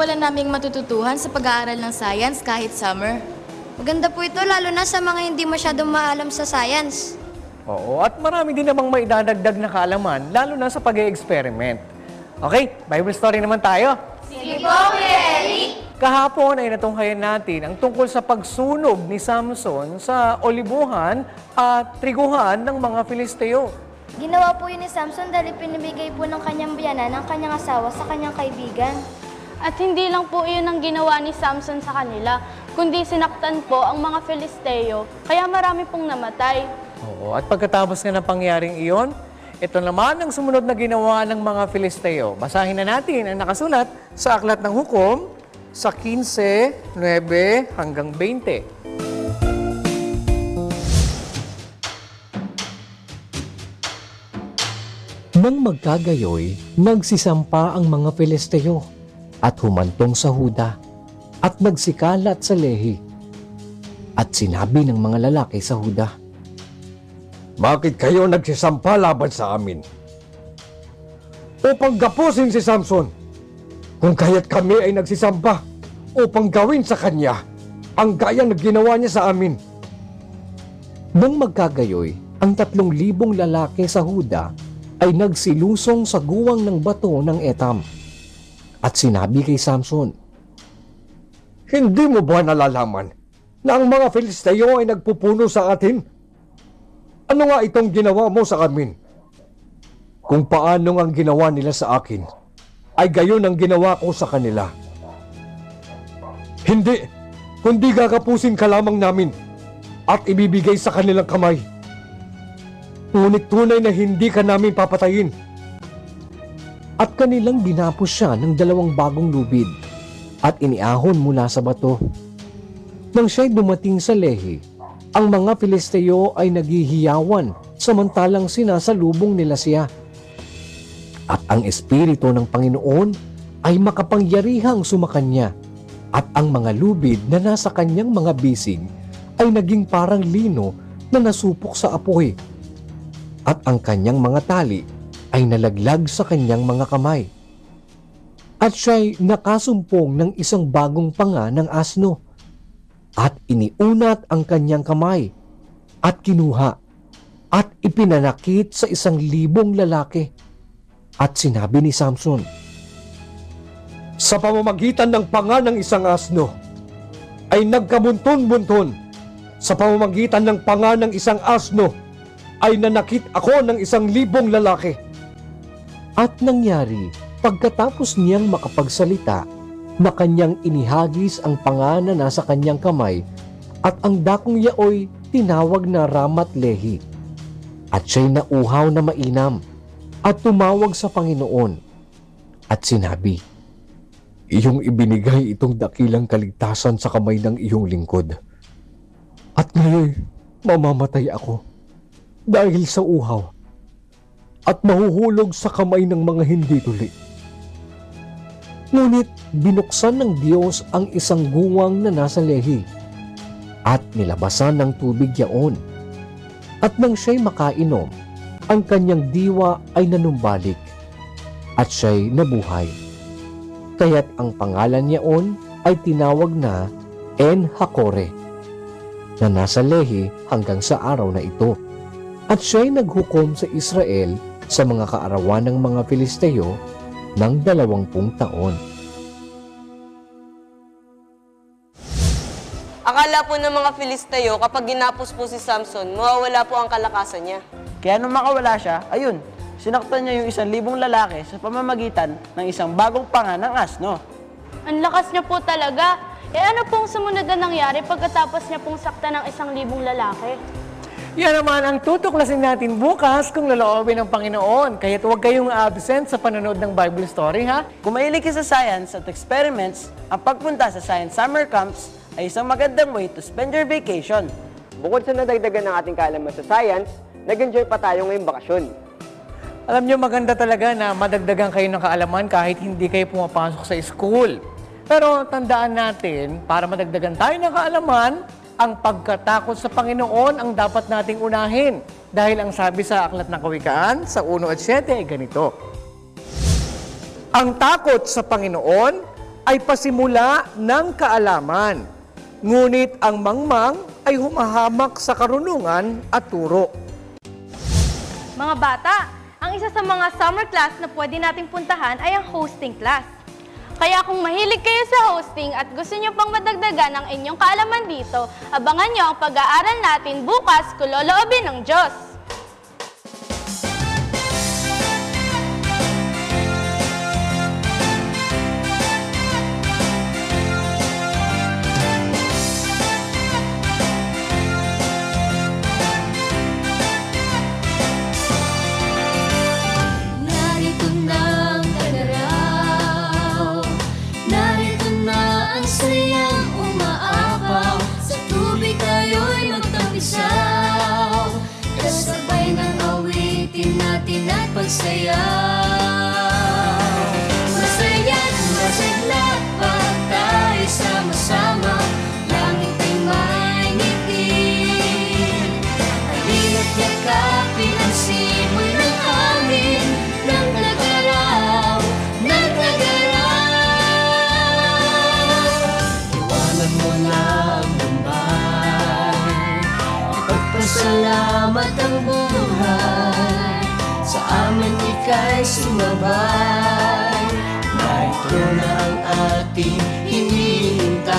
pala naming matututuhan sa pag-aaral ng science kahit summer. Maganda po ito lalo na sa mga hindi masyadong maalam sa science. Oo, at marami din namang maidadagdag na kaalaman, lalo na sa pag-e-experiment. Okay, Bible story naman tayo. Sige po, Kuya Eric! Kahapon ay natunghayan natin ang tungkol sa pagsunog ni Samson sa olibuhan at triguhan ng mga Filisteo. Ginawa po yun ni Samson dahil pinibigay po ng kanyang biyanan ang kanyang asawa sa kanyang kaibigan. At hindi lang po iyon ang ginawa ni Samson sa kanila, kundi sinaktan po ang mga Filisteo, kaya marami pong namatay. Oo, at pagkatapos nga ng pangyaring iyon, ito naman ang sumunod na ginawa ng mga Filisteo. Basahin na natin ang nakasulat sa Aklat ng Hukom sa 15:9 hanggang 20. Nang magkagayoy, nagsisampa ang mga Filisteo at humantong sa Huda at nagsikalat sa Lehi. At sinabi ng mga lalaki sa Huda, "Bakit kayo nagsisampa laban sa amin? Upang gapusin si Samson, kung kaya't kami ay nagsisampa upang gawin sa kanya ang gaya na ginawa niya sa amin." Nang magkagayoy, ang 3,000 lalaki sa Huda ay nagsilusong sa guwang ng bato ng Etam. At sinabi kay Samson, "Hindi mo ba nalalaman na ang mga Filisteo ay nagpupuno sa atin? Ano nga itong ginawa mo sa amin? Kung paano ang ginawa nila sa akin, ay gayon ang ginawa ko sa kanila. Hindi, kundi gagapusin ka lamang namin at ibibigay sa kanilang kamay. Ngunit tunay na hindi ka namin papatayin." at kanilang dinapos siya ng 2 bagong lubid at iniahon mula sa bato. Nang siya'y dumating sa Lehi, ang mga Filisteo ay naghihiyawan samantalang sinasalubong nila siya. At ang Espiritu ng Panginoon ay makapangyarihang sumakanya at ang mga lubid na nasa kanyang mga bisig ay naging parang lino na nasupok sa apoy. At ang kanyang mga tali ay nalaglag sa kanyang mga kamay. At siya'y nakasumpong ng isang bagong panga ng asno. At iniunat ang kanyang kamay at kinuha at ipinanakit sa 1,000 lalaki. At sinabi ni Samson, Sa pamamagitan ng panga ng isang asno, ay nagkabunton-bunton. Sa pamamagitan ng panga ng isang asno, ay nanakit ako ng 1,000 lalaki. At nangyari, pagkatapos niyang makapagsalita, na kanyang inihagis ang panga na nasa kanyang kamay, at ang dakong yaoy tinawag na Ramat Lehi. At siya'y nauhaw na mainam, at tumawag sa Panginoon, at sinabi, Iyong ibinigay itong dakilang kaligtasan sa kamay ng iyong lingkod. At ngayon, mamamatay ako dahil sa uhaw at mahuhulog sa kamay ng mga hindi tuli. Ngunit binuksan ng Diyos ang isang guwang na nasa Lehi at nilabasan ng tubig yaon. At nang siya'y makainom, ang kanyang diwa ay nanumbalik at siya'y nabuhay. Kaya't ang pangalan niyaon ay tinawag na En-Hakore, na nasa Lehi hanggang sa araw na ito. At siya'y naghukom sa Israel sa mga kaarawan ng mga Filisteo ng 20 taon. Akala po ng mga Filisteo kapag ginapos po si Samson, mawawala po ang kalakasan niya. Kaya nung makawala siya, ayun, sinaktan niya yung 1,000 lalaki sa pamamagitan ng isang bagong panga ng asno. Ang lakas niya po talaga. Ano pong sumunod na nangyari pagkatapos niya pong sakta ng 1,000 lalaki? Yan naman ang tutuklasin natin bukas kung laloobin ng Panginoon. Kaya huwag kayong absent sa panonood ng Bible story, ha? Kung mahilig ka sa science at experiments, ang pagpunta sa science summer camps ay isang magandang way to spend your vacation. Bukod sa nadagdagan ng ating kaalaman sa science, nag-enjoy pa tayo ngayong bakasyon. Alam niyo, maganda talaga na madagdagan kayo ng kaalaman kahit hindi kayo pumapasok sa school. Pero tandaan natin, para madagdagan tayo ng kaalaman, ang pagkatakot sa Panginoon ang dapat nating unahin. Dahil ang sabi sa Aklat ng Kawikaan, sa 1 at 7 ay ganito. Ang takot sa Panginoon ay pasimula ng kaalaman. Ngunit ang mangmang ay humahamak sa karunungan at turo. Mga bata, ang isa sa mga summer class na pwede nating puntahan ay ang hosting class. Kaya kung mahilig kayo sa hosting at gusto nyo pang madagdagan ang inyong kaalaman dito, abangan nyo ang pag-aaral natin bukas kung loloobin ng Diyos. Narito na ang tagaraw, narito na ang sayang umaapaw, sa tubig tayo'y magtampisaw, kasabay ng awitin natin at pagsayaw. Masaya't masigla pag tayo sama-sama, langit ay may ngiti, halina't yakapin ang simoy ng hangin, ng nagaraw, ng nagaraw. Iwanan mo na ang bumbay, ipagpasalamat ang buhay, sa amin ika'y sumabay, na ito na ang ating hinihintay.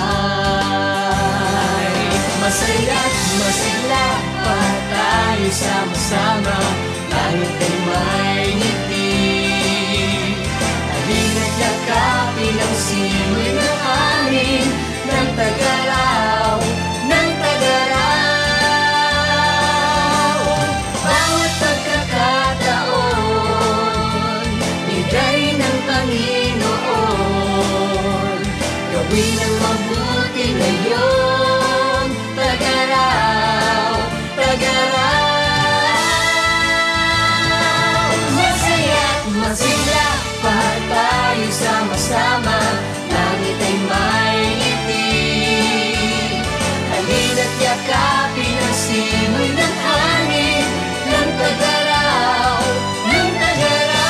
Masaya't masigla pa tayo sama-sama, langit ay may ngiti, halina't yakapin ang simoy ng hangin, ng tagaraw, ng tagaraw. Bawat pagkakataon, bigay ng Panginoon, gawin ang mabuti ngayon, tagaraw, tagaraw. Masaya't masigla pa tayo sama-sama, langit ay may ngiti, halina't yakapin ang simoy ng hangin, ng tagaraw, ng tagaraw.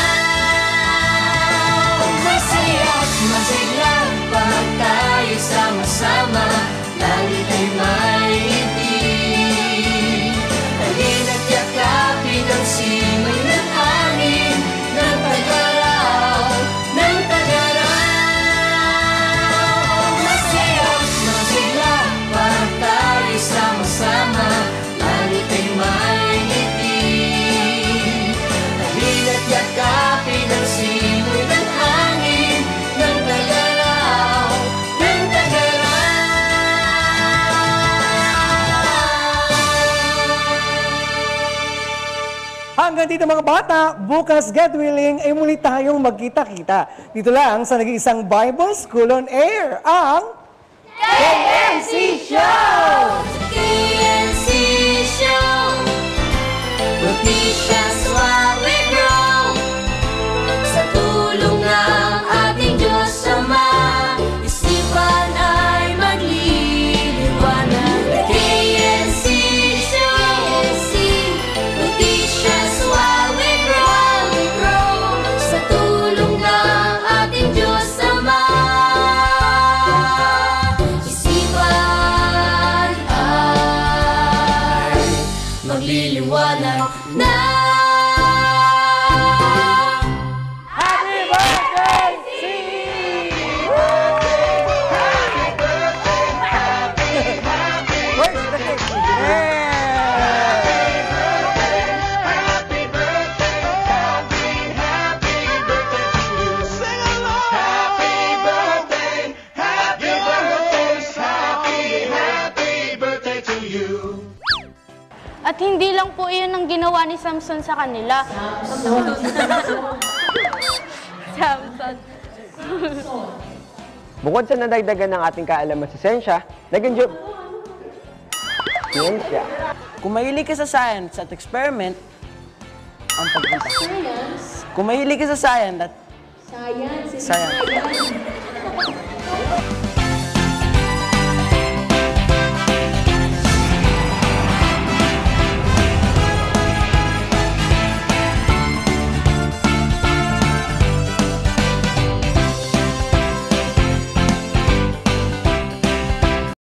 Masaya't masigla pa tayo sama-sama, langit ay may ngiti, halina't yakapin ang simoy ng hangin, ng tagaraw, ng tagaraw. Masaya't masigla pa tayo sama-sama, langit ay may ngiti, halina't yakapin ang simoy ng hangin, ng tagaraw, ng tagaraw. Hanggang dito mga bata, bukas God willing ay muli tayong magkita-kita. Dito lang sa nag-iisang Bible School on Air, ang KNC Show! KNC Show, noticias while we grow, sa tulong ng ating Diyos Ama, isipan ay magliliwanag. KNC Show, noticias while we grow, sa tulong ng ating Diyos Ama, isipan ay magliliwanag na. Happy birthday, Where's the cake? Yeah! At hindi lang po iyon ang ginawa ni Samson sa kanila. Samson. Bukod sa nadagdagan ng ating kaalaman sa siyensya, nag-enjoy... Siyensya. Kung mahilig ka sa science at experiment, ang pagpunta. Kung mahilig ka sa science at... Science.